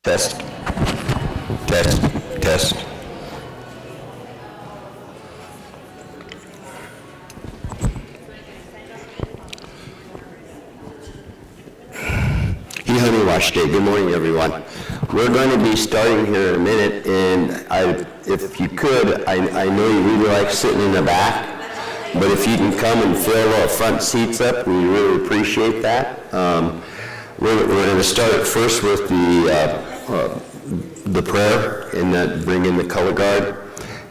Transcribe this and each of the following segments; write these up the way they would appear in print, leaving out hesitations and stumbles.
Test, test, test. Honey Wash Day. Good morning, everyone. We're going to be starting here in a minute, and if you could, I know you really like sitting in the back, but if you can come and fill our front seats up, we really appreciate that. We're going to start first with the prayer, and then bring in the color guard,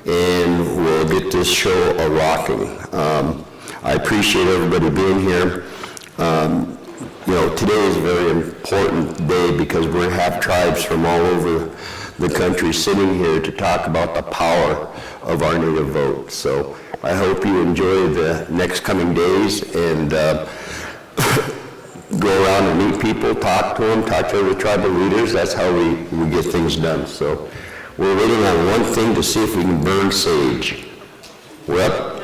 and we'll get this show a-rocking. I appreciate everybody being here. You know, today is a very important day because we're going to have tribes from all over the country sitting here to talk about the power of our native vote. So I hope you enjoy the next coming days and go around and meet people, talk to them, talk to the tribal leaders. That's how we get things done. So we're waiting on one thing to see if we can burn sage. Well,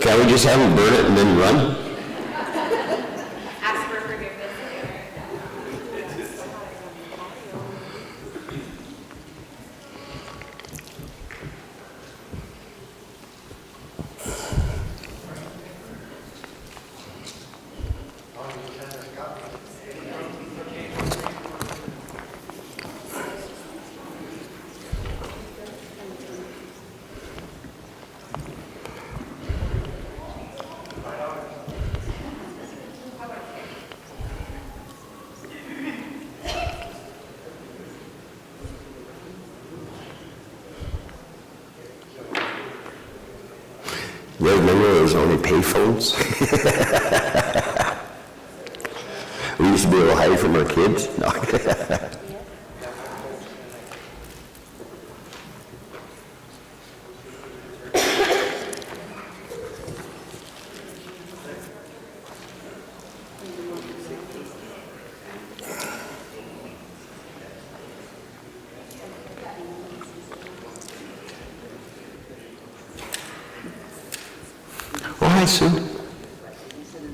can't we just have them burn it and then run? You remember those only payphones? We used to be able to hide from our kids. No. Oh, hi, Sue.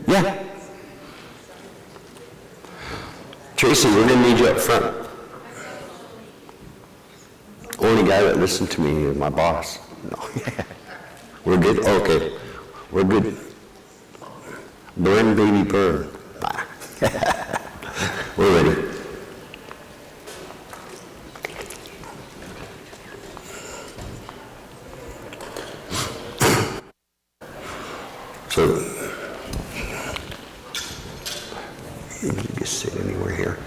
Yeah. Tracy, we're going to need you up front. Only guy that listened to me is my boss. No. We're good? Okay. We're good. Burn, baby, burn. We're ready. So, you can just sit anywhere here.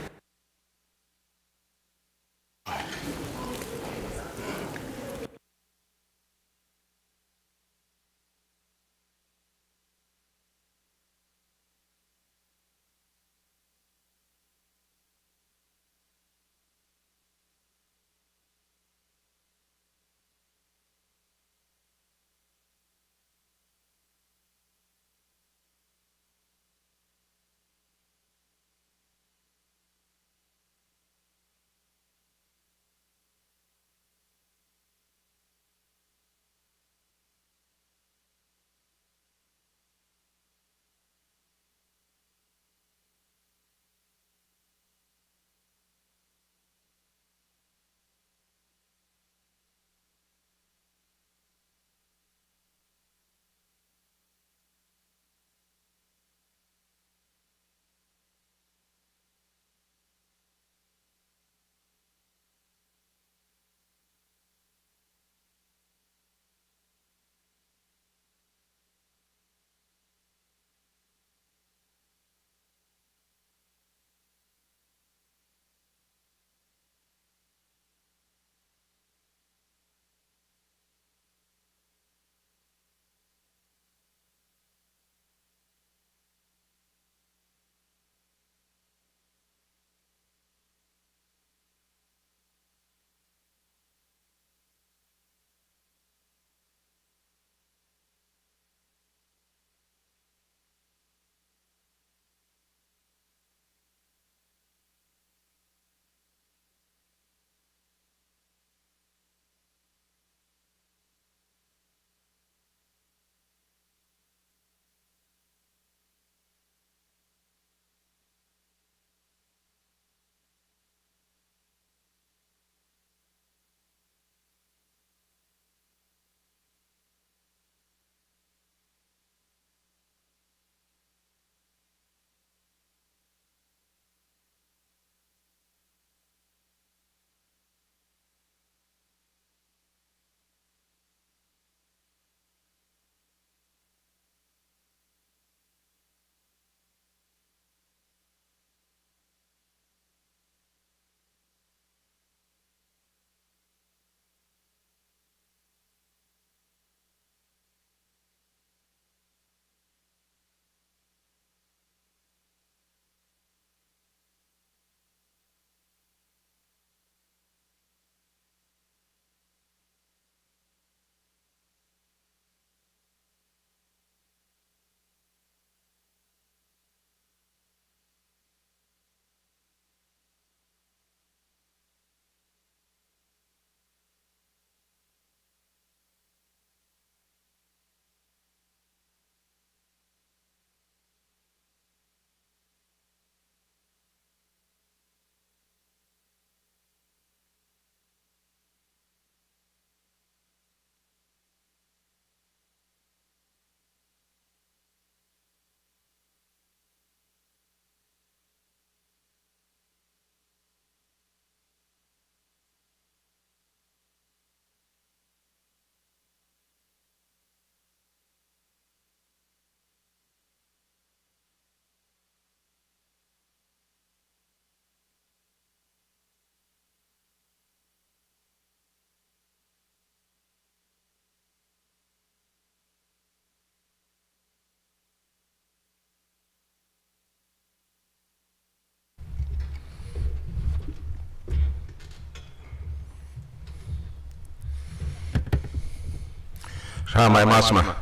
Shamay Masma.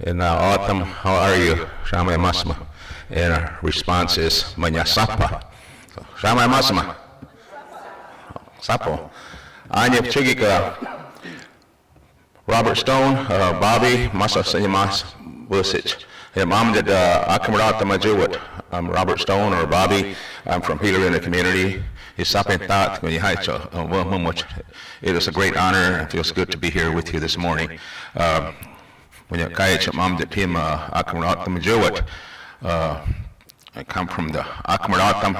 In autumn, how are you? Shamay Masma. And our response is Manyasapa. So, Shamay Masma. Sapo. Anya Chigika. Robert Stone, Bobby, Masa Sanyamas, Busich. Mom did Akamarata Majuwat. I'm Robert Stone or Bobby. I'm from Healer in the community. It is a great honor and it feels good to be here with you this morning. When you Mom did him Akamarata Majuwat. I come from the Akamaratam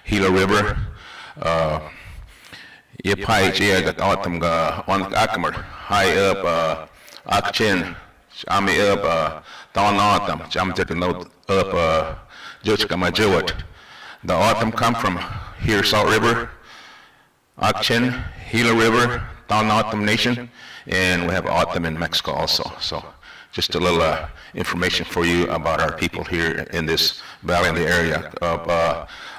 Gila River. Yepai the autumn on Akamar, high up Akchin, Shami up Don Autumn, jumped at the note up Juchka Majuat. The autumn come from here Salt River, Akchin, Gila River, Don Autumn Nation, and we have autumn in Mexico also. So just a little information for you about our people here in this valley in the area of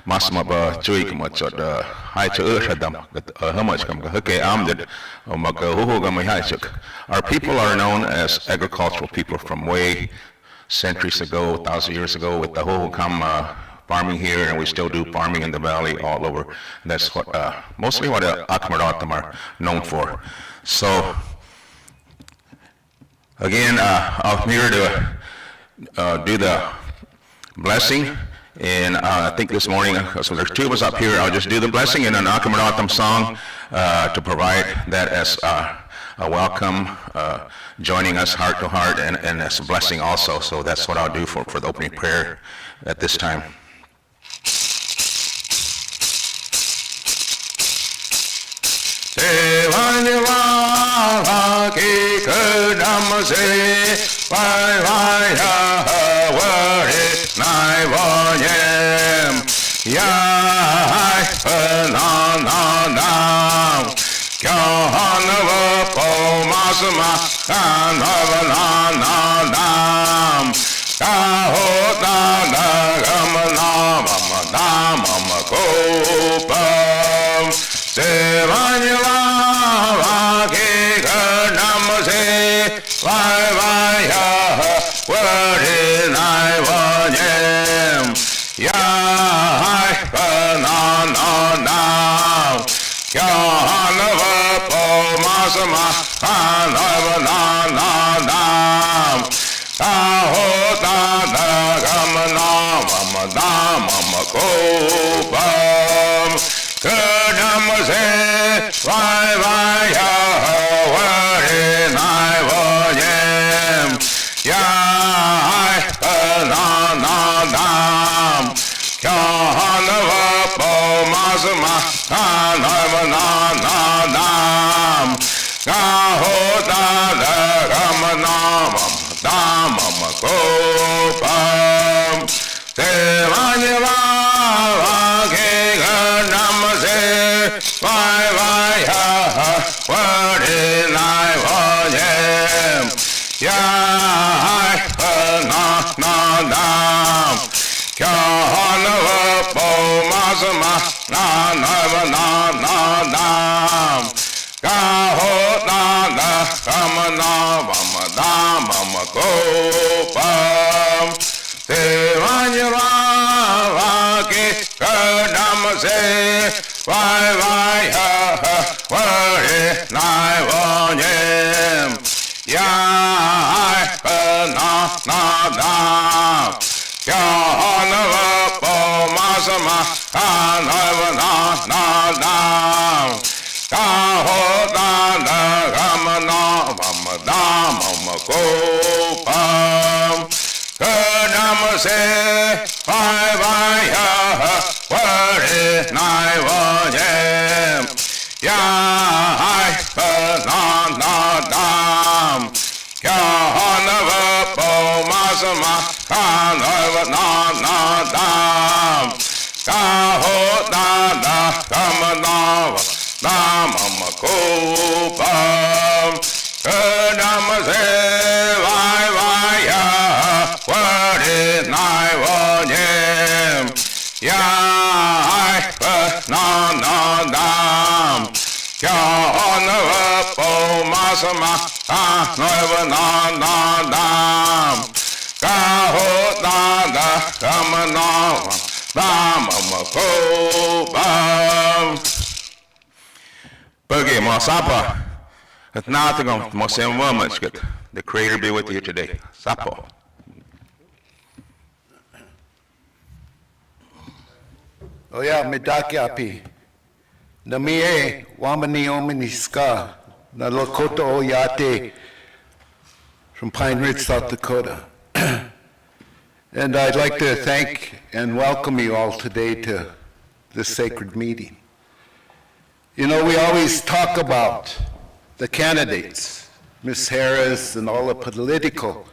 Masma Chuikamachot, Hai Chushadam, Hamachkam, Hake Amded, Makahugamihachuk. Our people are known as agricultural people from way centuries ago, 1,000 years ago, with the Hohokam farming here, and we still do farming in the valley all over. And that's what mostly what Akamaratam are known for. So again, I'm here to do the blessing, and I think this morning, so there's two of us up here, I'll just do the blessing and an Akamaratam song to provide that as a welcome, joining us heart to heart, and as a blessing also. So that's what I'll do for the opening prayer at this time. Ki kadam se vai vai ha wari nai vayem ya na na na kya hanava po masma hanava na na na ka ho na na gam na mama na mama ko pam se vanyala vai vai ha wari nai vayem ya na na na kya hanava po masma hanava na na na ka ho ta da gam na mama da mama ko pam kadam se vai vai ha wari nai vayem ya na na na kya hanava po masma hanava na na na ka ho ta da gam na mama da mama ko pam se vanyava ke ganam se vai vai ha wari nai vayem ya na na na kya hanava po masma hanava na na na ka ho na na kam na mama da mama ko pam se vanyava ke kadam se vai vai ha wari nai vayem ya na na na kya hanava po masma hanava na na na ka ho na na gam na mama da mama ko pam kadam se vai vai ha wari nai vayem ya na na na kya hanava po masma hanava na na na ka ho na na gam na mama ko pam kadam se vai vai ha wari nai vayem ya na na na kya hanava po masma ma no ever na dam ka ho da da kama no dam ma ko bam Boogie Mosapa. It's nothing on Mosem Woman's good. The Creator be with you today. Sapo. O ia me dake api. Na mi e, wamani omini ska, na Lakota o Yate from Pine Ridge, South Dakota. And I'd like to thank and welcome you all today to this sacred meeting. You know, we always talk about the candidates, Ms. Harris and all the political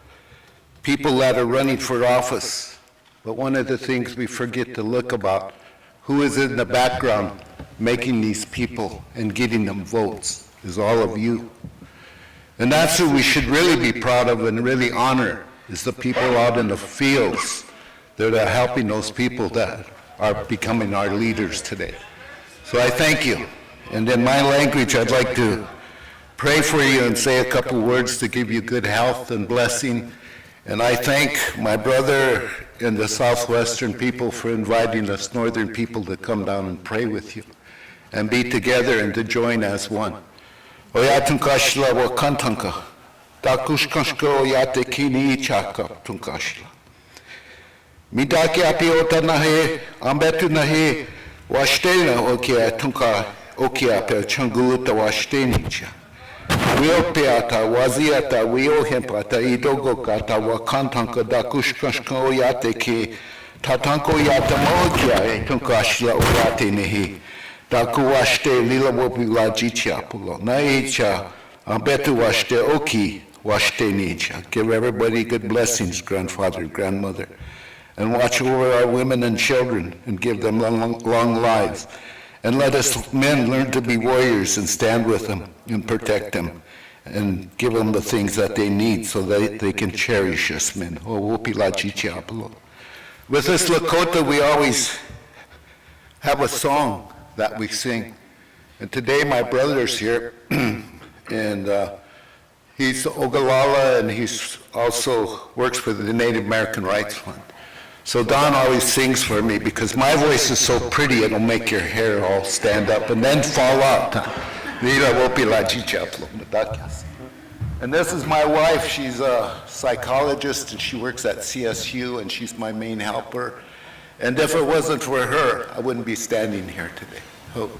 people that are running for office. But one of the things we forget to look about, who is in the background making these people and getting them votes, is all of you. And that's who we should really be proud of and really honor, is the people out in the fields that are helping those people that are becoming our leaders today. So I thank you. And in my language, I'd like to pray for you and say a couple words to give you good health and blessing. And I thank my brother and the Southwestern people for inviting us Northern people to come down and pray with you and be together and to join as one. Oyatun kashla wa kantanka, takushkashka oyate kini ichaka tunkashla. Midaki api otanahe, ambetu nahe, washtena okia tunka okia pe changuluta washtenicha. Wiopeata, waziata, wiohempata, idogokata, wakantanka dakushkashka oyate ki, tatanko yata mokia tunkashla oyate nehi. Daku washte lila wopila jicha pulo. Naicha, ambetu washte oki washte nicha. Give everybody good blessings, grandfather, grandmother. And watch over our women and children and give them long lives. And let us men learn to be warriors and stand with them and protect them and give them the things that they need so that they can cherish us men. With this Lakota, we always have a song that we sing. And today my brother's here, and he's Ogallala, and he's also works for the Native American Rights Fund. So Don always sings for me because my voice is so pretty it'll make your hair all stand up and then fall out. And this is my wife. She's a psychologist and she works at CSU and she's my main helper. And if it wasn't for her, I wouldn't be standing here today. Oh,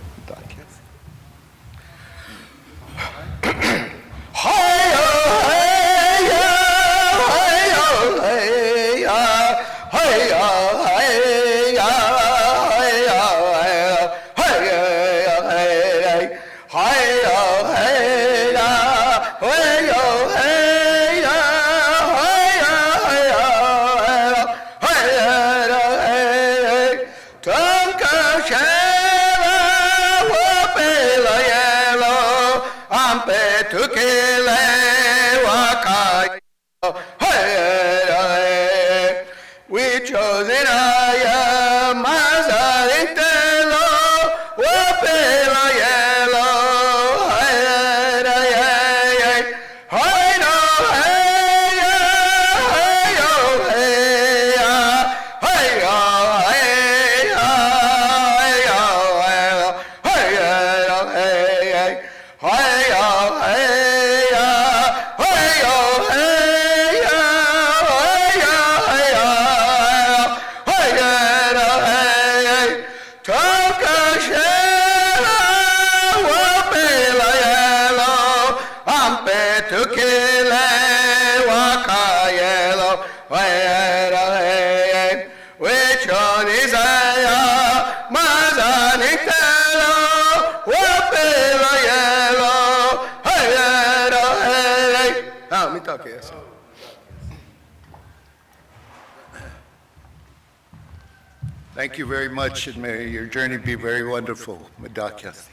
Thank you very much, and may your journey be very wonderful. Madakyas.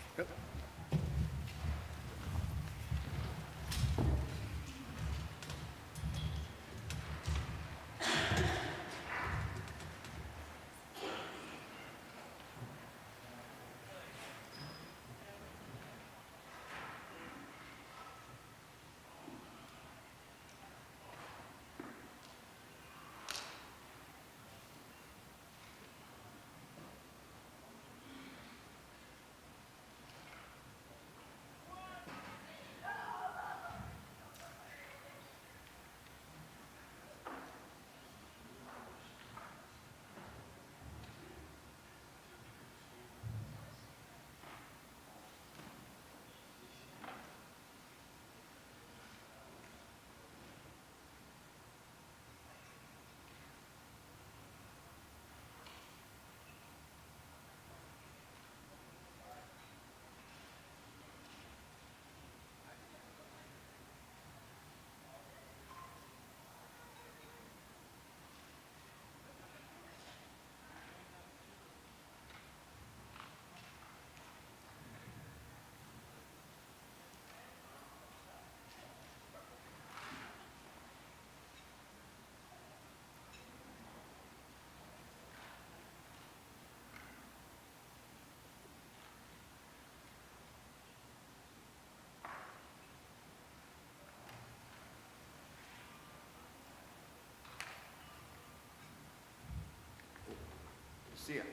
Lucia, are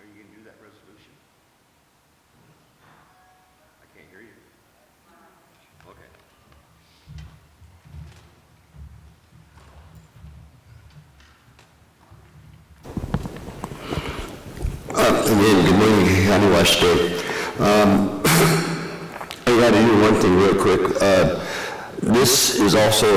you going to do that resolution? I can't hear you. Okay. Again, good morning, County Wash Day. I got to do one thing real quick. This is also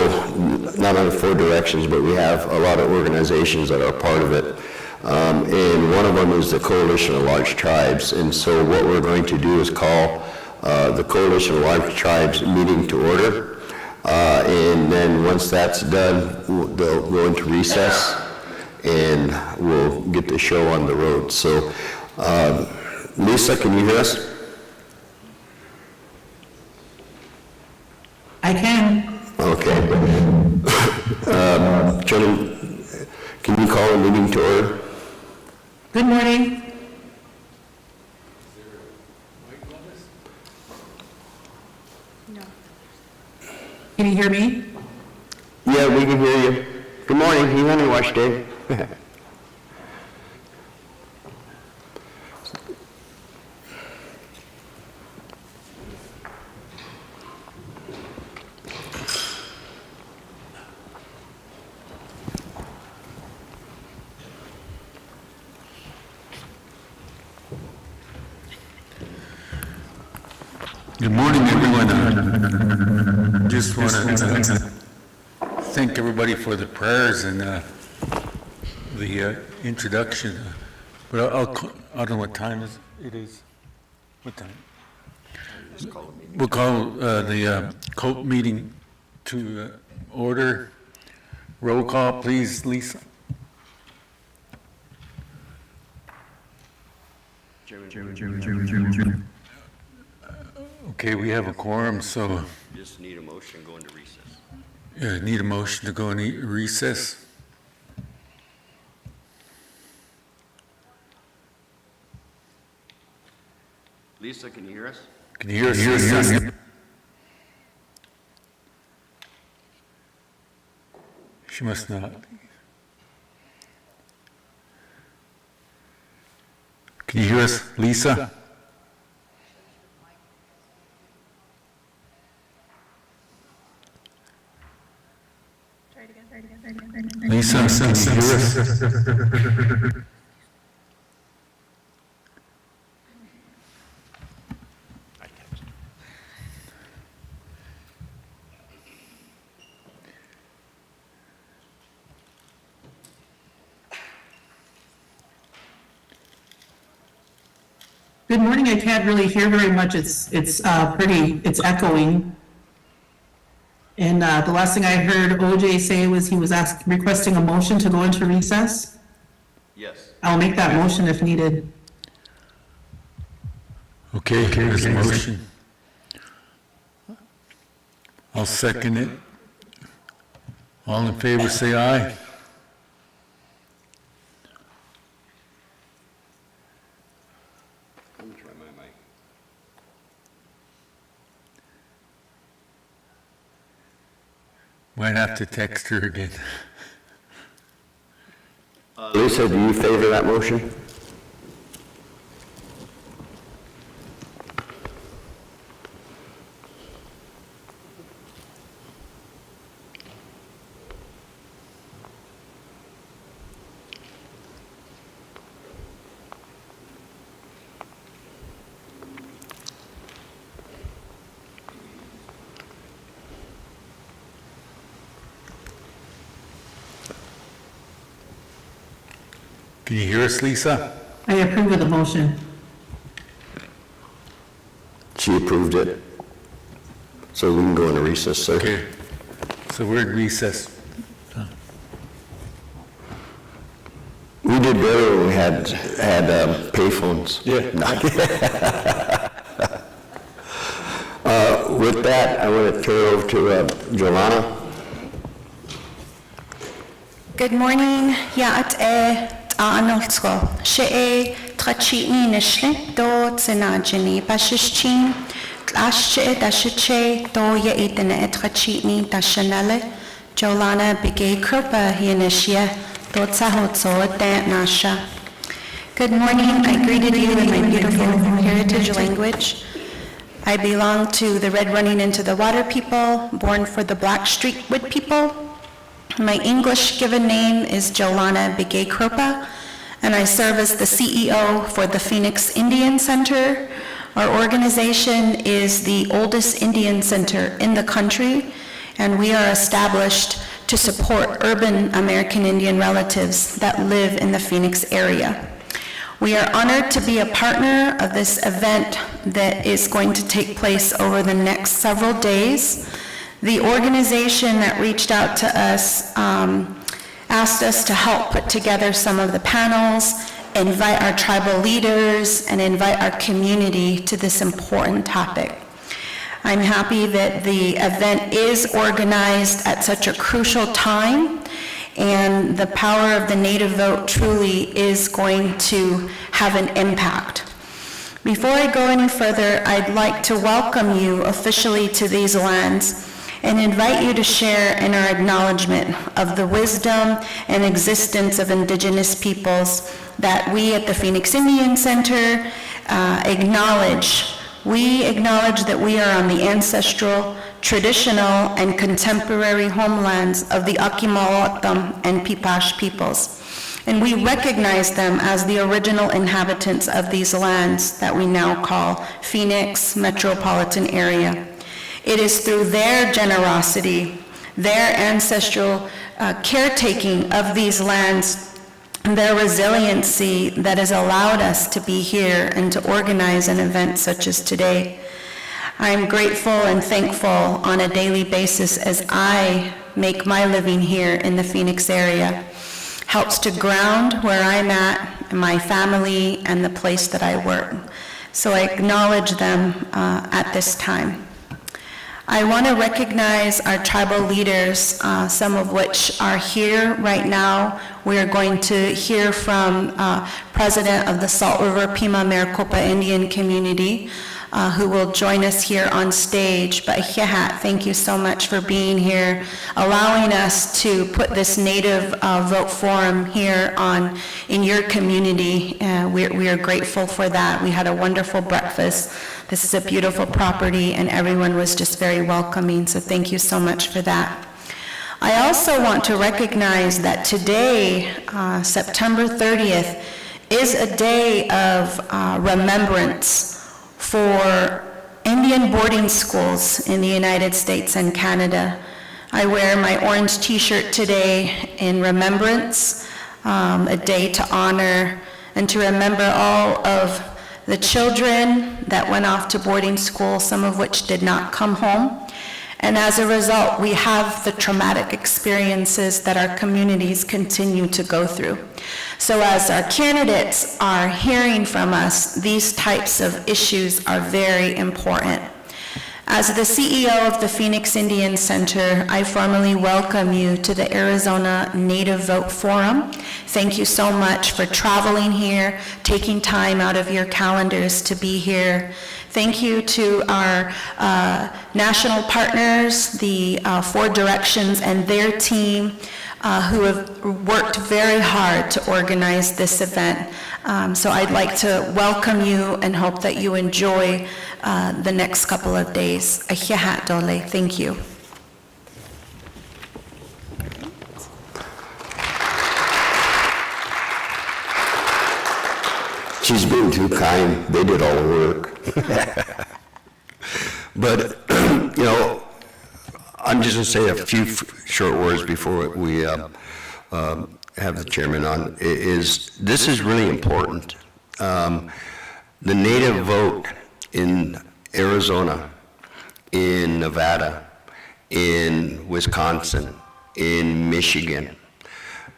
not under Four Directions, but we have a lot of organizations that are part of it. And one of them is the Coalition of Large Tribes. And so what we're going to do is call the Coalition of Large Tribes meeting to order. And then once that's done, they'll go into recess and we'll get the show on the road. So, Lisa, can you hear us? I can. Okay. Gentlemen, can you call a meeting to order? Good morning. Can you hear me? Yeah, we can hear you. Good morning, County Wash Day. Good morning, everyone. Just want to thank everybody for the prayers and the introduction. But I don't know what time it is. What time? We'll call the COPE meeting to order. Roll call, please, Lisa. Okay, we have a quorum, so Just need a motion, go into recess. need a motion to go into recess. Lisa, can you hear us? Can you hear us? Lisa? She must not. Can you hear us, Lisa? Lisa, can you hear us? Good morning. I can't really hear very much. It's echoing. And the last thing I heard OJ say was he was requesting a motion to go into recess. Yes. I'll make that motion if needed. Okay, there's a motion. I'll second it. All in favor, say aye. Let me try my mic. Might have to text her again. Lisa, do you favor that motion? Can you hear us, Lisa? I approve of the motion. She approved it. So we can go into recess, sir. Okay, so we're in recess. We did better when we had payphones. Yeah. With that, I want to turn it over to Joanna. Good morning, Yaat Anolsko. She Trachini Nishlin do Zinajini Bashichin, Tlashe Dashiche do Yaitana Trachini Dashanale, Jolana Bigay Krupa Hinishia, Good morning. I greeted you in my beautiful heritage language. I belong to the Red Running Into the Water people, born for the Black Streetwood people. My English given name is Jolana Bigay Kropa, and I serve as the CEO for the Phoenix Indian Center. Our organization is the oldest Indian center in the country, and we are established to support urban American Indian relatives that live in the Phoenix area. We are honored to be a partner of this event that is going to take place over the next several days. The organization that reached out to us asked us to help put together some of the panels, invite our tribal leaders, and invite our community to this important topic. I'm happy that the event is organized at such a crucial time, and the power of the Native vote truly is going to have an impact. Before I go any further, I'd like to welcome you officially to these lands and invite you to share in our acknowledgement of the wisdom and existence of Indigenous peoples that we at the Phoenix Indian Center acknowledge. We acknowledge that we are on the ancestral, traditional, and contemporary homelands of the Akimawattam and Pipash peoples. And we recognize them as the original inhabitants of these lands that we now call Phoenix metropolitan area. It is through their generosity, their ancestral caretaking of these lands, and their resiliency that has allowed us to be here and to organize an event such as today. I'm grateful and thankful on a daily basis as I make my living here in the Phoenix area. Helps to ground where I'm at, my family, and the place that I work. So I acknowledge them at this time. I want to recognize our tribal leaders, some of which are here right now. We are going to hear from President of the Salt River Pima Maricopa Indian Community, who will join us here on stage. But Hihat, thank you so much for being here, allowing us to put this Native Vote Forum here in your community. We are grateful for that. We had a wonderful breakfast. This is a beautiful property, and everyone was just very welcoming, so thank you so much for that. I also want to recognize that today, September 30th, is a day of remembrance for Indian boarding schools in the United States and Canada. I wear my orange t-shirt today in remembrance, a day to honor and to remember all of the children that went off to boarding school, some of which did not come home. And as a result, we have the traumatic experiences that our communities continue to go through. So as our candidates are hearing from us, these types of issues are very important. As the CEO of the Phoenix Indian Center, I formally welcome you to the Arizona Native Vote Forum. Thank you so much for traveling here, taking time out of your calendars to be here. Thank you to our national partners, the Four Directions and their team, who have worked very hard to organize this event. So I'd like to welcome you and hope that you enjoy the next couple of days. Ahihat dole, thank you. She's been too kind. They did all the work. But, you know, I'm just going to say a few short words before we have the chairman on. This is really important. The Native vote in Arizona, in Nevada, in Wisconsin, in Michigan,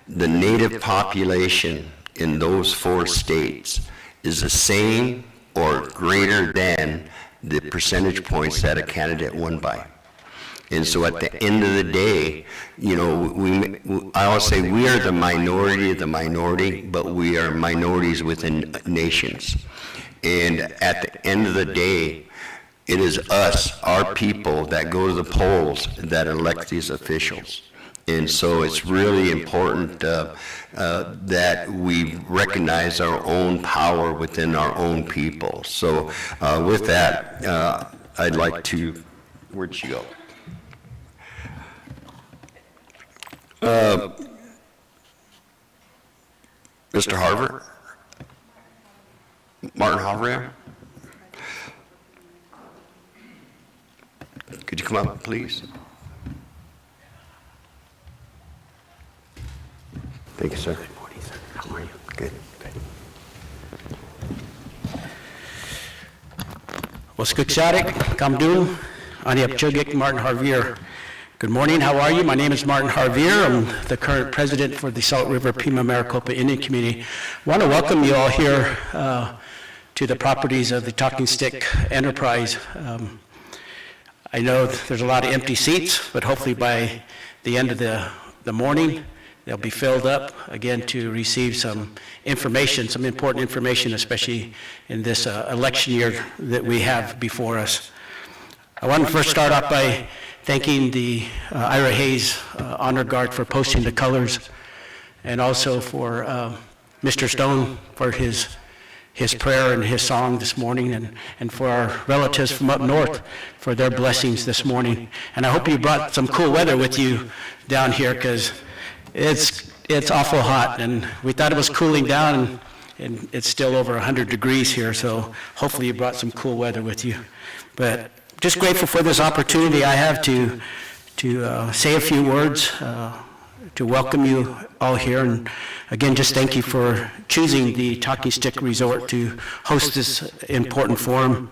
the Native population in those 4 states is the same or greater than the percentage points that a candidate won by. And so at the end of the day, you know, I always say we are the minority of the minority, but we are minorities within nations. And at the end of the day, it is us, our people, that go to the polls that elect these officials. And so it's really important that we recognize our own power within our own people. So with that, I'd like to, where'd she go? Mr. Harver? Martin Harver? Could you come up, please? Thank you, sir. Good morning, sir. How are you? Good. Waskuksadik, Kamdun, Aniapchugik, Martin Harvier. Good morning, how are you? My name is Martin Harvier. I'm the current president for the Salt River Pima Maricopa Indian Community. I want to welcome you all here to the properties of the Talking Stick Enterprise. I know there's a lot of empty seats, but hopefully by the end of the morning, they'll be filled up, again, to receive some information, some important information, especially in this election year that we have before us. I want to first start off by thanking the Ira Hayes Honor Guard for posting the colors, and also for Mr. Stone for his prayer and his song this morning, and for our relatives from up north for their blessings this morning. And I hope you brought some cool weather with you down here, because it's awful hot, and we thought it was cooling down, and it's still over 100 degrees here, so hopefully you brought some cool weather with you. But just grateful for this opportunity I have to say a few words, to welcome you all here, and again, just thank you for choosing the Talking Stick Resort to host this important forum.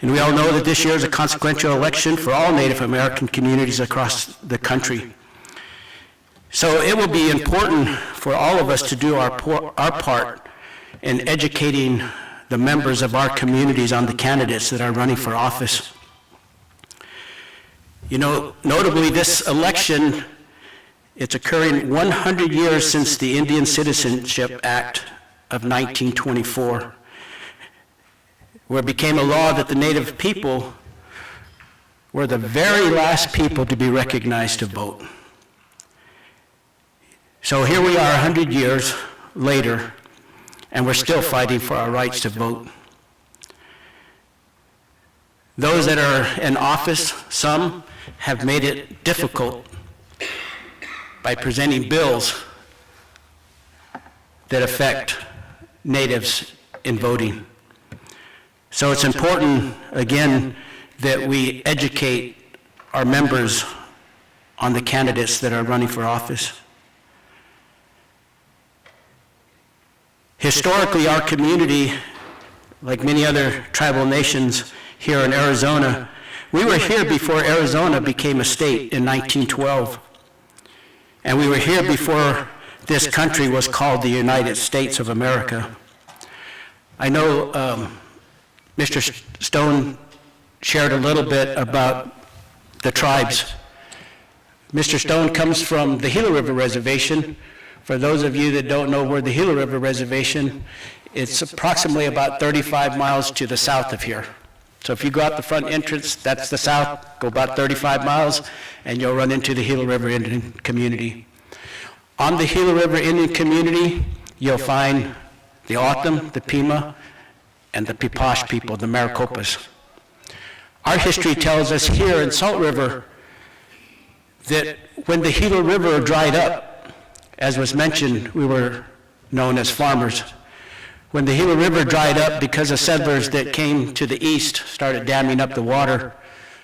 And we all know that this year is a consequential election for all Native American communities across the country. So it will be important for all of us to do our part in educating the members of our communities on the candidates that are running for office. You know, notably this election, it's occurring 100 years since the Indian Citizenship Act of 1924, where it became a law that the Native people were the very last people to be recognized to vote. So here we are 100 years later, and we're still fighting for our rights to vote. Those that are in office, some have made it difficult by presenting bills that affect natives in voting. So it's important, again, that we educate our members on the candidates that are running for office. Historically, our community, like many other tribal nations here in Arizona, we were here before Arizona became a state in 1912. And we were here before this country was called the United States of America. I know Mr. Stone shared a little bit about the tribes. Mr. Stone comes from the Gila River Reservation. For those of you that don't know where the Gila River Reservation, it's approximately about 35 miles to the south of here. So if you go out the front entrance, that's the south, go about 35 miles, and you'll run into the Gila River Indian community. On the Gila River Indian community, you'll find the O'odham, the Pima, and the Pipash people, the Maricopas. Our history tells us here in Salt River that when the Gila River dried up, as was mentioned, we were known as farmers. When the Gila River dried up because of settlers that came to the east started damming up the water,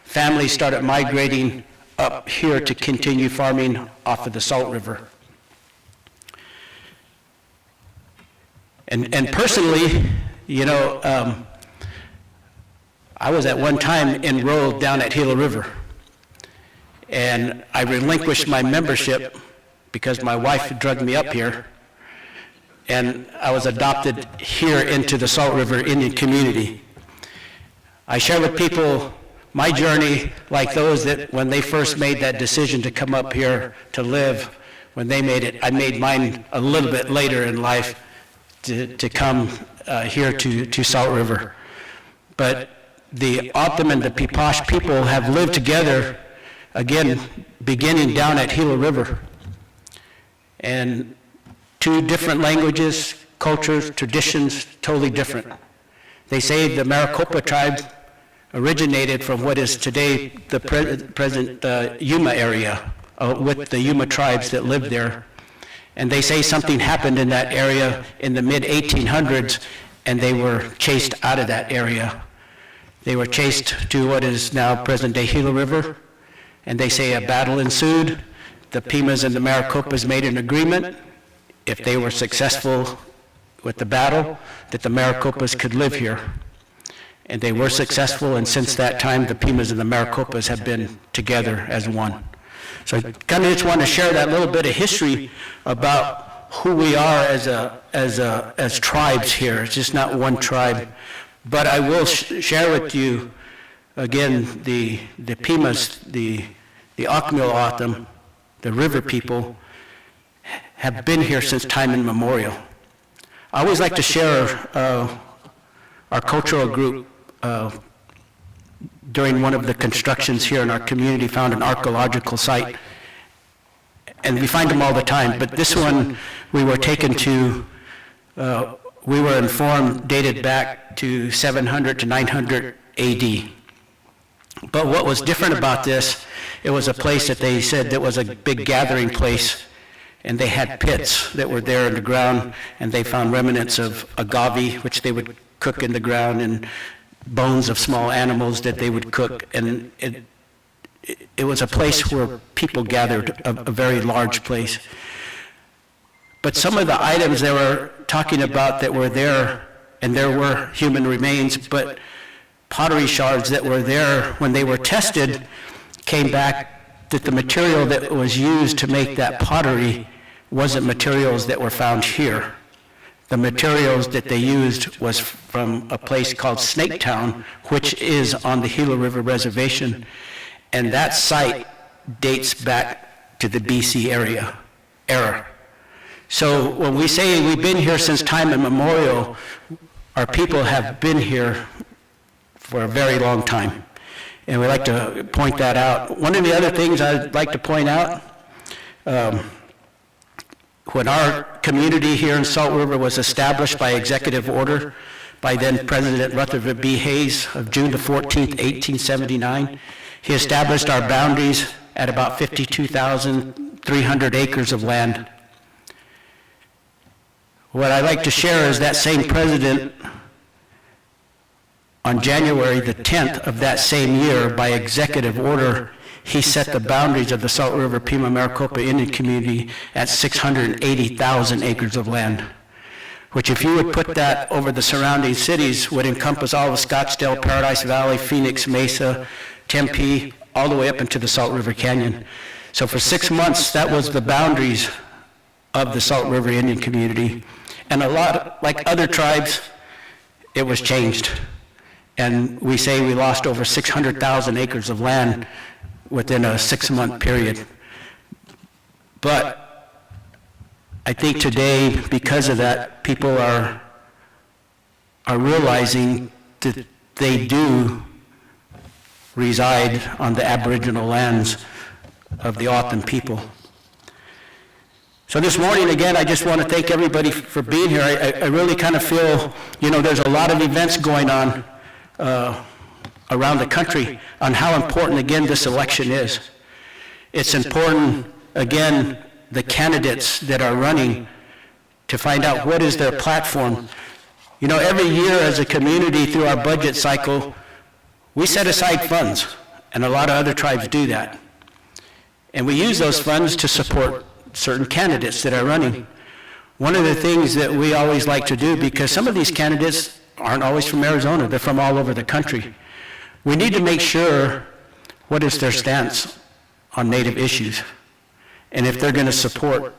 families started migrating up here to continue farming off of the Salt River. And personally, you know, I was at one time enrolled down at Gila River, and I relinquished my membership because my wife drugged me up here, and I was adopted here into the Salt River Indian community. I share with people my journey like those that when they first made that decision to come up here to live, when they made it, I made mine a little bit later in life to come here to Salt River. But the O'odham and the Pipash people have lived together, again, beginning down at Gila River. and two different languages, cultures, traditions, totally different. They say the Maricopa tribe originated from what is today the present Yuma area, with the Yuma tribes that lived there. And they say something happened in that area in the mid-1800s, and they were chased out of that area. They were chased to what is now present-day Gila River, and they say a battle ensued. The Pimas and the Maricopas made an agreement, if they were successful with the battle, that the Maricopas could live here. And they were successful, and since that time, the Pimas and the Maricopas have been together as one. So I kind of just want to share that little bit of history about who we are as tribes here. It's just not one tribe. But I will share with you, again, the Pimas, the Akmil O'odham, the river people, have been here since time immemorial. I always like to share our cultural group during one of the constructions here in our community found an archaeological site. And we find them all the time, but this one we were taken to, we were informed dated back to 700 to 900 AD. But what was different about this, it was a place that they said that was a big gathering place, and they had pits that were there in the ground, and they found remnants of agave, which they would cook in the ground, and bones of small animals that they would cook, and it was a place where people gathered, a very large place. But some of the items they were talking about that were there, and there were human remains, but pottery shards that were there when they were tested came back that the material that was used to make that pottery wasn't materials that were found here. The materials that they used was from a place called Snaketown, which is on the Gila River Reservation, and that site dates back to the BC era. So when we say we've been here since time immemorial, our people have been here for a very long time, and we like to point that out. One of the other things I'd like to point out, when our community here in Salt River was established by executive order by then President Rutherford B. Hayes of June the 14th, 1879, he established our boundaries at about 52,300 acres of land. What I'd like to share is that same president, on January the 10th of that same year, by executive order, he set the boundaries of the Salt River Pima Maricopa Indian community at 680,000 acres of land, which if you would put that over the surrounding cities would encompass all of Scottsdale, Paradise Valley, Phoenix, Mesa, Tempe, all the way up into the Salt River Canyon. So for 6 months, that was the boundaries of the Salt River Indian community. And a lot, like other tribes, it was changed. And we say we lost over 600,000 acres of land within a 6-month period. But I think today, because of that, people are realizing that they do reside on the Aboriginal lands of the O'odham people. So this morning, again, I just want to thank everybody for being here. I really kind of feel, there's a lot of events going on around the country on how important, again, this election is. It's important, again, the candidates that are running to find out what is their platform. Every year as a community through our budget cycle, we set aside funds, and a lot of other tribes do that. And we use those funds to support certain candidates that are running. One of the things that we always like to do, because some of these candidates aren't always from Arizona, they're from all over the country. We need to make sure what is their stance on Native issues, and if they're going to support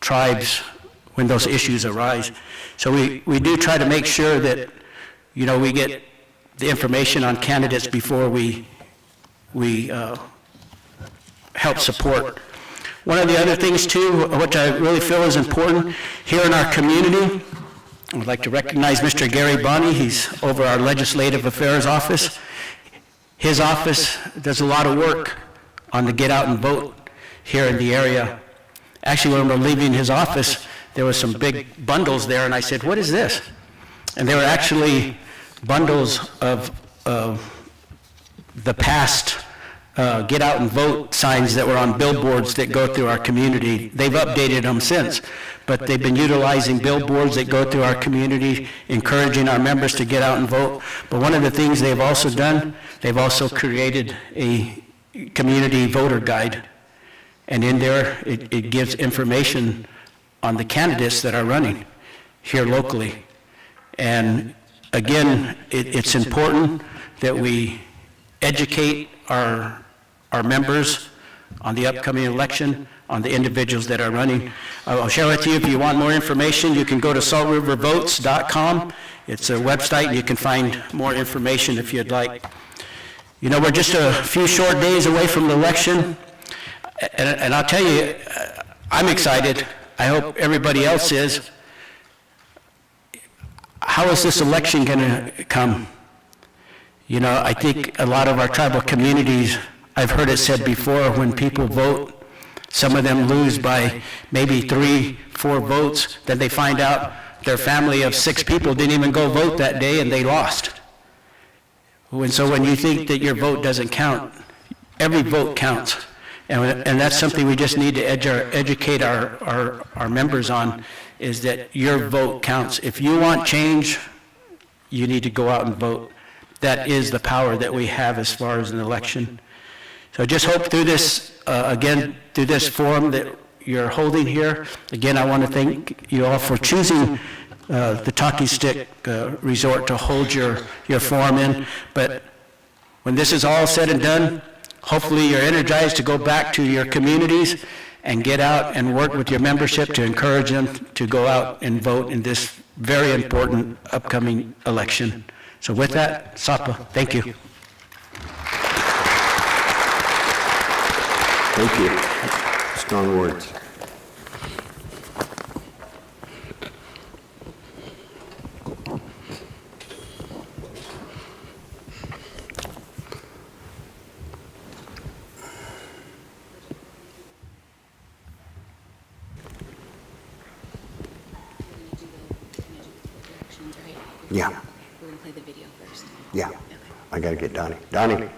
tribes when those issues arise. So we do try to make sure that, we get the information on candidates before we help support. One of the other things too, which I really feel is important here in our community, I would like to recognize Mr. Gary Bonney. He's over our Legislative Affairs office. His office does a lot of work on the get out and vote here in the area. Actually, when we were leaving his office, there was some big bundles there, and I said, "What is this?" And they were actually bundles of the past get out and vote signs that were on billboards that go through our community. They've updated them since, but they've been utilizing billboards that go through our community, encouraging our members to get out and vote. But one of the things they've also done, they've also created a community voter guide. And in there, it gives information on the candidates that are running here locally. And again, it's important that we educate our members on the upcoming election, on the individuals that are running. I'll share with you, if you want more information, you can go to saltrivervotes.com. It's a website, and you can find more information if you'd like. You know, we're just a few short days away from the election, and I'll tell you, I'm excited. I hope everybody else is. How is this election going to come? You know, I think a lot of our tribal communities, I've heard it said before, when people vote, some of them lose by maybe 3, 4 votes, then they find out their family of 6 people didn't even go vote that day and they lost. And so when you think that your vote doesn't count, every vote counts. And that's something we just need to educate our members on, is that your vote counts. If you want change, you need to go out and vote. That is the power that we have as far as an election. So I just hope through this, again, through this forum that you're holding here, again, I want to thank you all for choosing the Talking Stick Resort to hold your forum in. But when this is all said and done, hopefully you're energized to go back to your communities and get out and work with your membership to encourage them to go out and vote in this very important upcoming election. So with that, Sapa, thank you. Thank you. Strong words. Yeah. We're going to play the video first. Yeah, I gotta get Donnie. Donnie?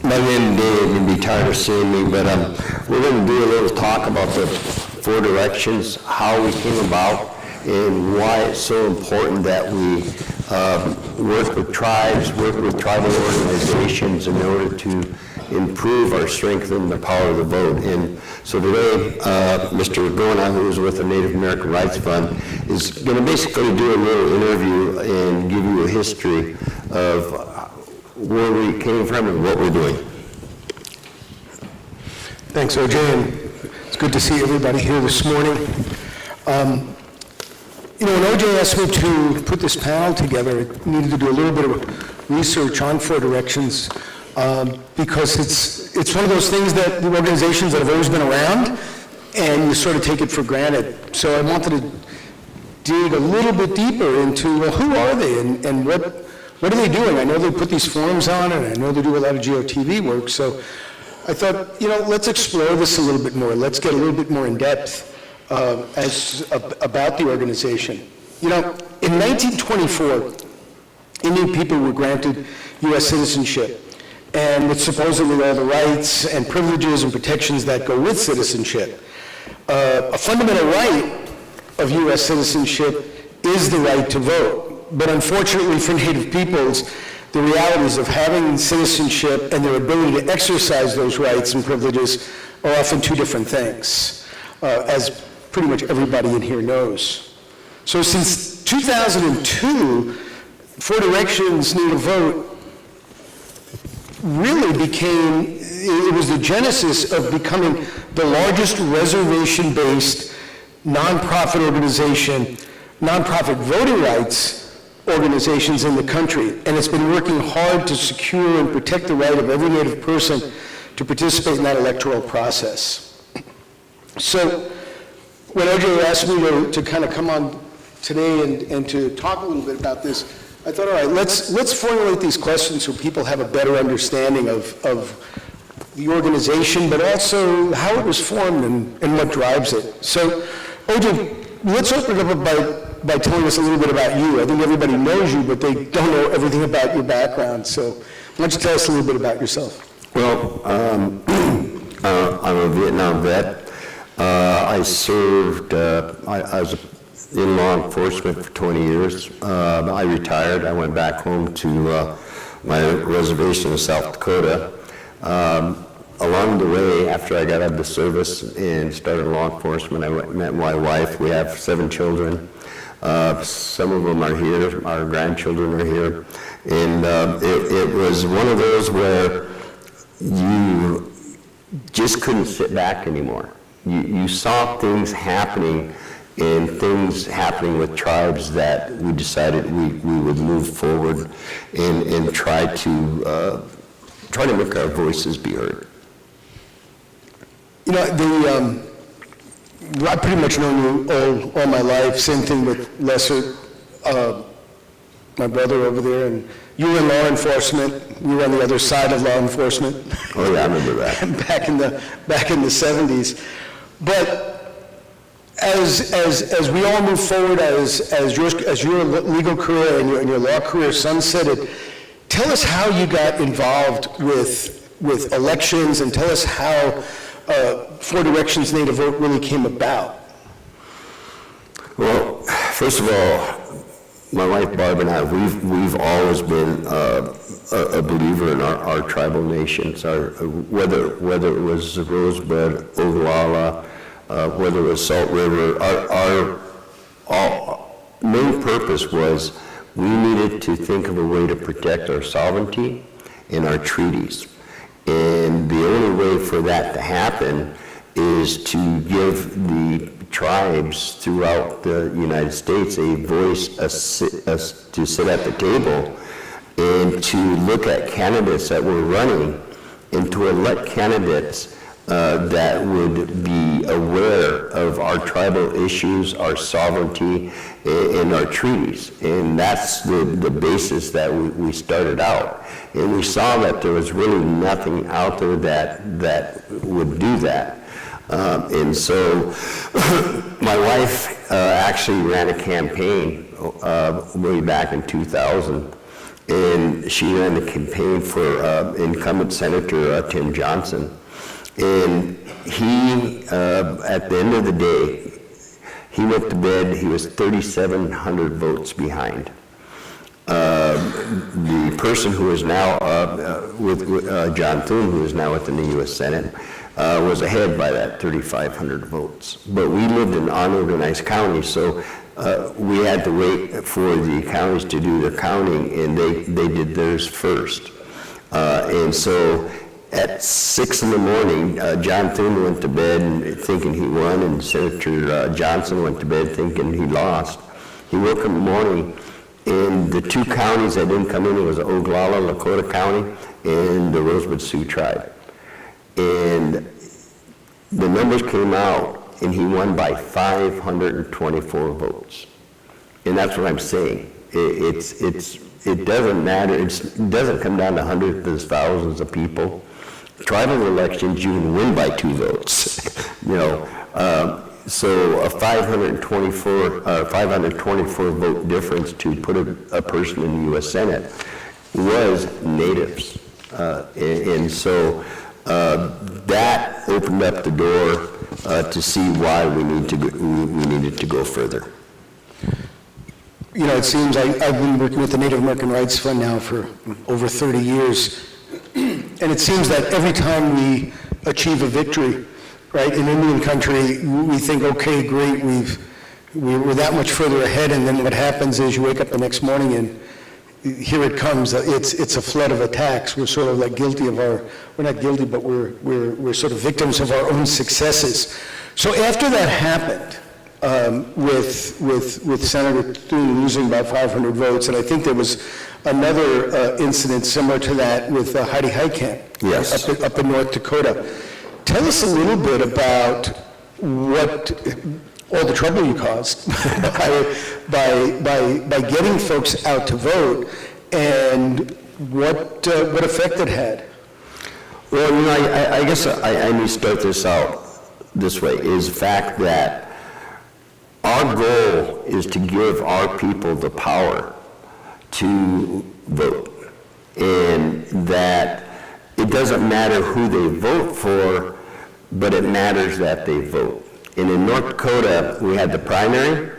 My name is Dave, you'll be tired of seeing me, but we're going to do a little talk about the 4 directions, how we came about, and why it's so important that we work with tribes, work with tribal organizations in order to improve our strength and the power of the vote. And so today, Mr. Gona, who is with the Native American Rights Fund, is going to basically do a little interview and give you a history of where we came from and what we're doing. Thanks, OJ, and it's good to see everybody here this morning. You know, when OJ asked me to put this panel together, I needed to do a little bit of research on 4 directions because it's one of those things that the organizations that have always been around, and you sort of take it for granted. So I wanted to dig a little bit deeper into, well, who are they and what are they doing? I know they put these forums on, and I know they do a lot of GOTV work, so I thought, you know, let's explore this a little bit more. Let's get a little bit more in depth about the organization. You know, in 1924, Indian people were granted U.S. citizenship, and with supposedly all the rights and privileges and protections that go with citizenship. A fundamental right of U.S. citizenship is the right to vote. But unfortunately for Native peoples, the realities of having citizenship and their ability to exercise those rights and privileges are often 2 different things, as pretty much everybody in here knows. So since 2002, Four Directions Need a Vote really became, it was the genesis of becoming the largest reservation-based nonprofit organization, nonprofit voting rights organizations in the country. And it's been working hard to secure and protect the right of every Native person to participate in that electoral process. So when OJ asked me to kind of come on today and to talk a little bit about this, I thought, all right, let's formulate these questions so people have a better understanding of the organization, but also how it was formed and what drives it. So, OJ, let's open it up by telling us a little bit about you. I think everybody knows you, but they don't know everything about your background. So why don't you tell us a little bit about yourself? Well, I'm a Vietnam vet. I served, I was in law enforcement for 20 years. I retired. I went back home to my reservation in South Dakota. Along the way, after I got out of the service and started law enforcement, I met my wife. We have 7 children. Some of them are here. Our grandchildren are here. And it was one of those where you just couldn't sit back anymore. You saw things happening and things happening with tribes that we decided we would move forward and try to make our voices be heard. You know, I've pretty much known you all my life. Same thing with Lesser, my brother over there, and you were in law enforcement. You were on the other side of law enforcement. Oh yeah, I remember that. back in the 70s. But as we all move forward, as your legal career and your law career sunsetted, tell us how you got involved with elections, and tell us how Four Directions Need a Vote really came about. Well, first of all, my wife Barb and I, we've always been a believer in our tribal nations. Whether it was Rosebud, Oglala, whether it was Salt River, our main purpose was we needed to think of a way to protect our sovereignty and our treaties. And the only way for that to happen is to give the tribes throughout the United States a voice to sit at the table and to look at candidates that were running and to elect candidates that would be aware of our tribal issues, our sovereignty, and our treaties. And that's the basis that we started out. And we saw that there was really nothing out there that would do that. And so my wife actually ran a campaign way back in 2000. And she ran the campaign for incumbent Senator Tim Johnson. And he, at the end of the day, he went to bed, he was 3,700 votes behind. The person who is now with John Thune, who is now within the U.S. Senate, was ahead by that 3,500 votes. But we lived in unorganized counties, so we had to wait for the counties to do their counting, and they did theirs first. And so at 6 in the morning, John Thune went to bed thinking he won, and Senator Johnson went to bed thinking he lost. He woke up in the morning, and the 2 counties that didn't come in, it was Oglala, Lakota County, and the Rosebud Sioux tribe. And the numbers came out, and he won by 524 votes. And that's what I'm saying. It doesn't matter. It doesn't come down to hundreds of thousands of people. Tribal elections, you can win by 2 votes. So a 524 vote difference to put a person in the U.S. Senate was natives. And so that opened up the door to see why we needed to go further. You know, it seems I've been working with the Native American Rights Fund now for over 30 years, and it seems that every time we achieve a victory, right, in Indian country, we think, okay, great, we're that much further ahead, and then what happens is you wake up the next morning here it comes, it's a flood of attacks. We're sort of like guilty of we're not guilty, but we're sort of victims of our own successes. So after that happened, with Senator Thune losing by 500 votes, and I think there was another incident similar to that with Heidi Heitkamp. Yes. Up in North Dakota. Tell us a little bit about what, all the trouble you caused by getting folks out to vote, and what effect it had. Well, you know, I guess I need to start this out this way, is the fact that our goal is to give our people the power to vote, and that it doesn't matter who they vote for, but it matters that they vote. And in North Dakota, we had the primary,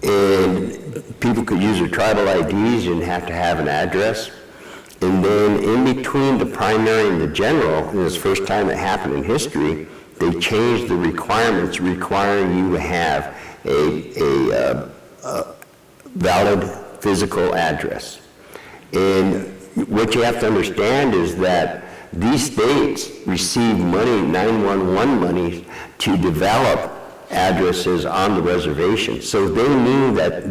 and people could use their tribal IDs. You didn't have to have an address. And then in between the primary and the general, and it's the first time it happened in history, they changed the requirements requiring you to have a valid physical address. And what you have to understand is that these states receive money, 911 money, to develop addresses on the reservation. So they knew that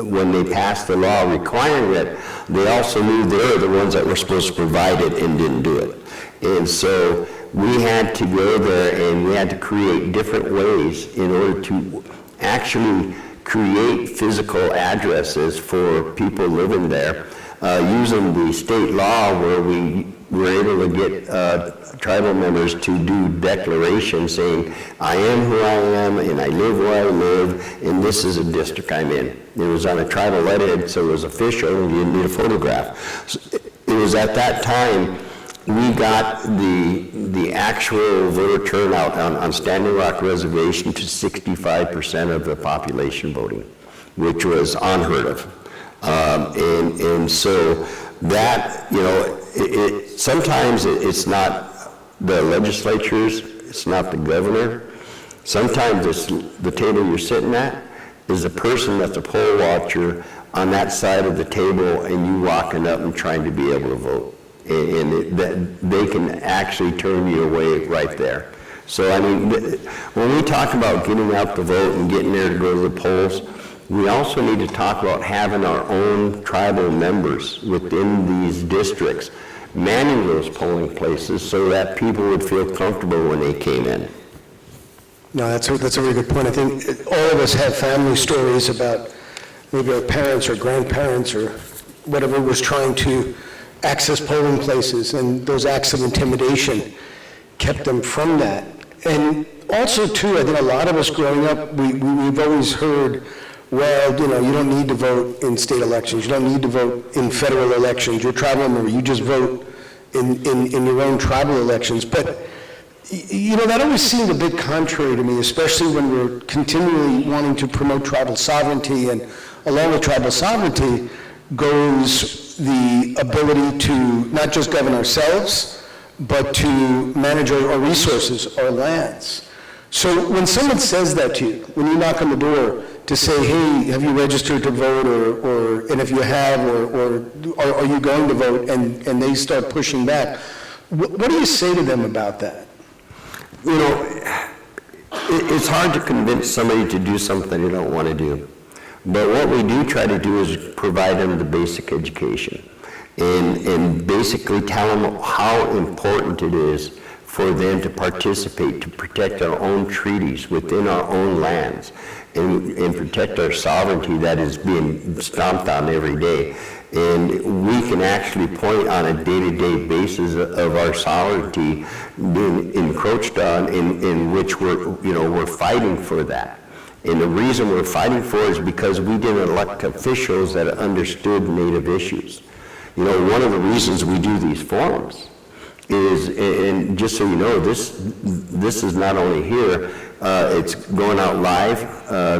when they passed the law requiring it, they also knew they were the ones that were supposed to provide it and didn't do it. And so we had to go there and we had to create different ways in order to actually create physical addresses for people living there, using the state law where we were able to get tribal members to do declarations saying, I am who I am, and I live where I live, and this is a district I'm in. It was on a tribal letterhead, so it was official, and you didn't need a photograph. So it was at that time we got the actual voter turnout on Standing Rock Reservation to 65% of the population voting, which was unheard of. And so that, you know, sometimes it's not the legislatures, it's not the governor. Sometimes it's the table you're sitting at is the person that's a poll watcher on that side of the table, and you walking up and trying to be able to vote. And they can actually turn you away right there. So, I mean, when we talk about getting out the vote and getting there to go to the polls, we also need to talk about having our own tribal members within these districts manning those polling places so that people would feel comfortable when they came in. No, that's a really good point. I think all of us have family stories about maybe our parents or grandparents or whatever was trying to access polling places, and those acts of intimidation kept them from that. And also, too, I think a lot of us growing up, we've always heard, well, you know, you don't need to vote in state elections. You don't need to vote in federal elections. You're a tribal member. You just vote in your own tribal elections. But, you know, that always seemed a bit contrary to me, especially when we're continually wanting to promote tribal sovereignty. And along with tribal sovereignty goes the ability to not just govern ourselves, but to manage our resources, our lands. So when someone says that to you, when you knock on the door to say, hey, have you registered to vote, or and if you have, or are you going to vote, and they start pushing back, what do you say to them about that? You know, it's hard to convince somebody to do something they don't want to do. But what we do try to do is provide them the basic education and basically tell them how important it is for them to participate, to protect our own treaties within our own lands and protect our sovereignty that is being stomped on every day. And we can actually point on a day-to-day basis of our sovereignty being encroached on, in which we're fighting for that. And the reason we're fighting for it is because we didn't elect officials that understood Native issues. You know, one of the reasons we do these forums is, and just so you know, this is not only here, it's going out live.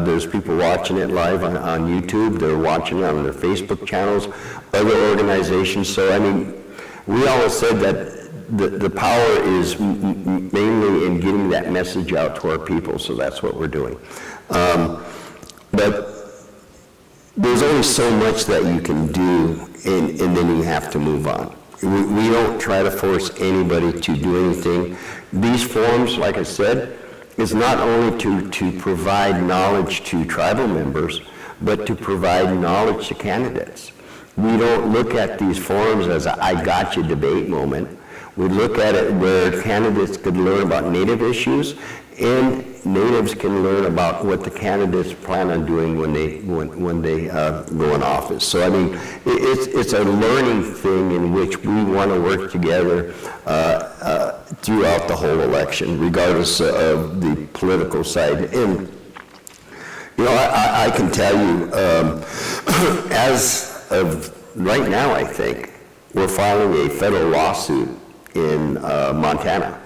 There's people watching it live on YouTube. They're watching it on their Facebook channels, other organizations. So, I mean, we always said that the power is mainly in getting that message out to our people, so that's what we're doing. But there's only so much that you can do, and then you have to move on. We don't try to force anybody to do anything. These forums, like I said, is not only to provide knowledge to tribal members, but to provide knowledge to candidates. We don't look at these forums as a I got you debate moment. We look at it where candidates could learn about Native issues, and Natives can learn about what the candidates plan on doing when they go in office. So I mean, it's a learning thing in which we want to work together throughout the whole election, regardless of the political side. And you know, I can tell you, as of right now, I think we're filing a federal lawsuit in Montana.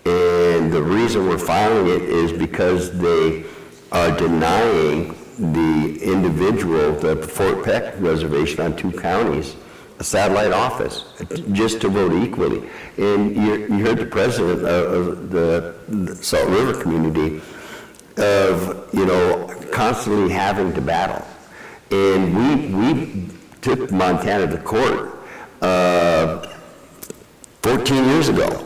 And the reason we're filing it is because they are denying the individual, the Fort Peck Reservation on 2 counties, a satellite office, just to vote equally. And you heard the president of the Salt River community of, you know, constantly having to battle. And we took Montana to court 14 years ago.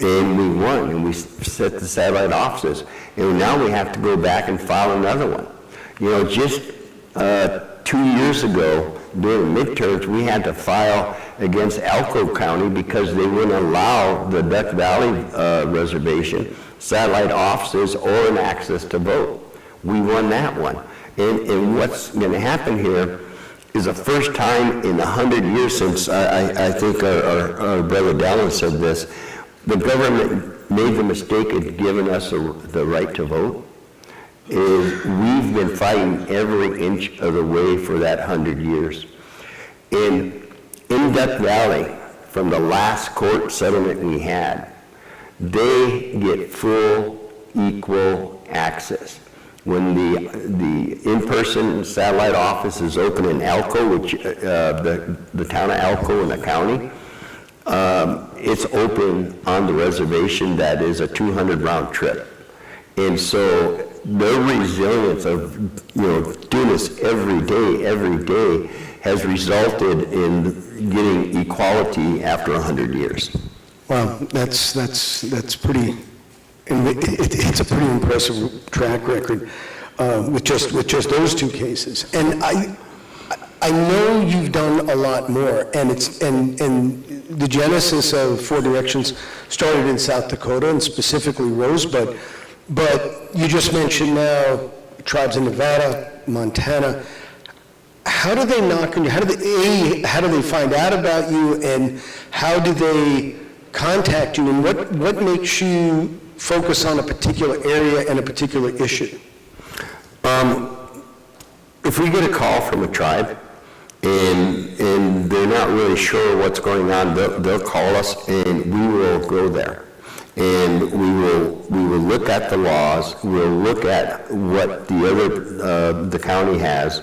And we won, and we set the satellite offices. And now we have to go back and file another one. You know, just 2 years ago, during the midterms, we had to file against Elko County because they wouldn't allow the Duck Valley Reservation satellite offices or an access to vote. We won that one. And what's going to happen here is the first time in 100 years since, I think our brother Dallin said this, the government made the mistake of giving us the right to vote. Is we've been fighting every inch of the way for that 100 years. In Duck Valley, from the last court settlement we had, they get full, equal access. When the in-person satellite office is open in Elko, which the town of Elko in the county, it's open on the reservation that is a 200 round trip. And so their resilience of, you know, doing this every day has resulted in getting equality after 100 years. Wow, that's pretty, it's a pretty impressive track record with just those 2 cases. And I know you've done a lot more, and the genesis of Four Directions started in South Dakota, and specifically Rosebud, but you just mentioned now tribes in Nevada, Montana. How do they knock on you? How do they find out about you, and how do they contact you, and what makes you focus on a particular area and a particular issue? If we get a call from a tribe and they're not really sure what's going on, they'll call us and we will go there. And we will look at the laws, we'll look at what the county has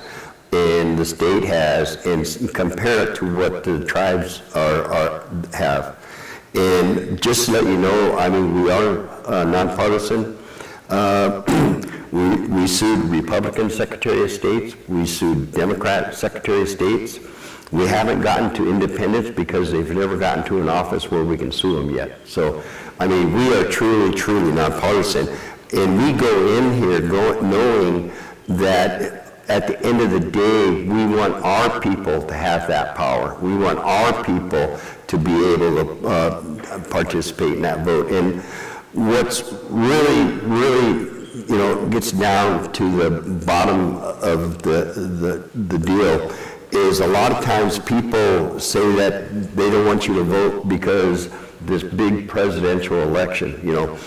and the state has, and compare it to what the tribes have. And just to let you know, I mean, we are nonpartisan. We sued Republican Secretary of States, we sued Democrat Secretary of States. We haven't gotten to independents because they've never gotten to an office where we can sue them yet. So, I mean, we are truly nonpartisan. And we go in here knowing that at the end of the day, we want our people to have that power. We want our people to be able to participate in that vote. And what's really, you know, gets down to the bottom of the deal is a lot of times people say that they don't want you to vote because this big presidential election, you know,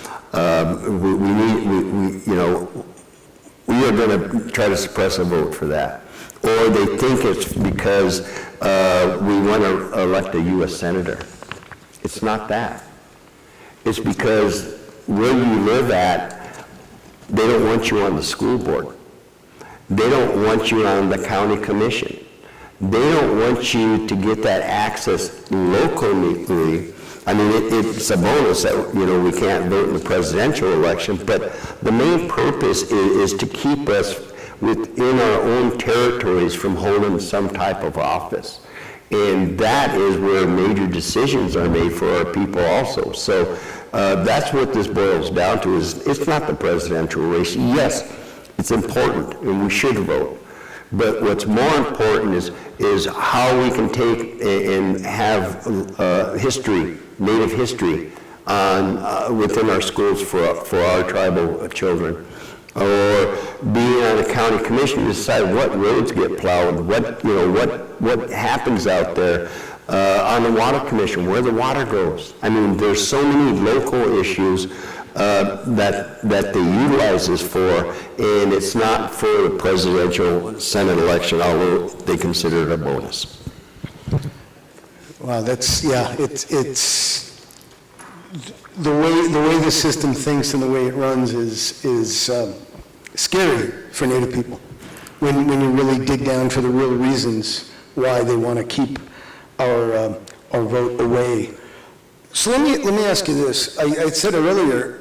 we are going to try to suppress a vote for that. Or they think it's because we want to elect a U.S. senator. It's not that. It's because where you live at, they don't want you on the school board. They don't want you on the county commission. They don't want you to get that access locally. I mean, it's a bonus that, you know, we can't vote in the presidential election, but the main purpose is to keep us within our own territories from holding some type of office. And that is where major decisions are made for our people also. So that's what this boils down to, is it's not the presidential race. Yes, it's important, and we should vote. But what's more important is how we can take and have history, Native history, within our schools for our tribal children. Or being on a county commission to decide what roads get plowed, what happens out there. On the water commission, where the water goes. I mean, there's so many local issues that they utilize this for, and it's not for the presidential Senate election, although they consider it a bonus. Wow, it's the way the system thinks and the way it runs is scary for Native people, when you really dig down for the real reasons why they want to keep our vote away. So let me ask you this. I said earlier,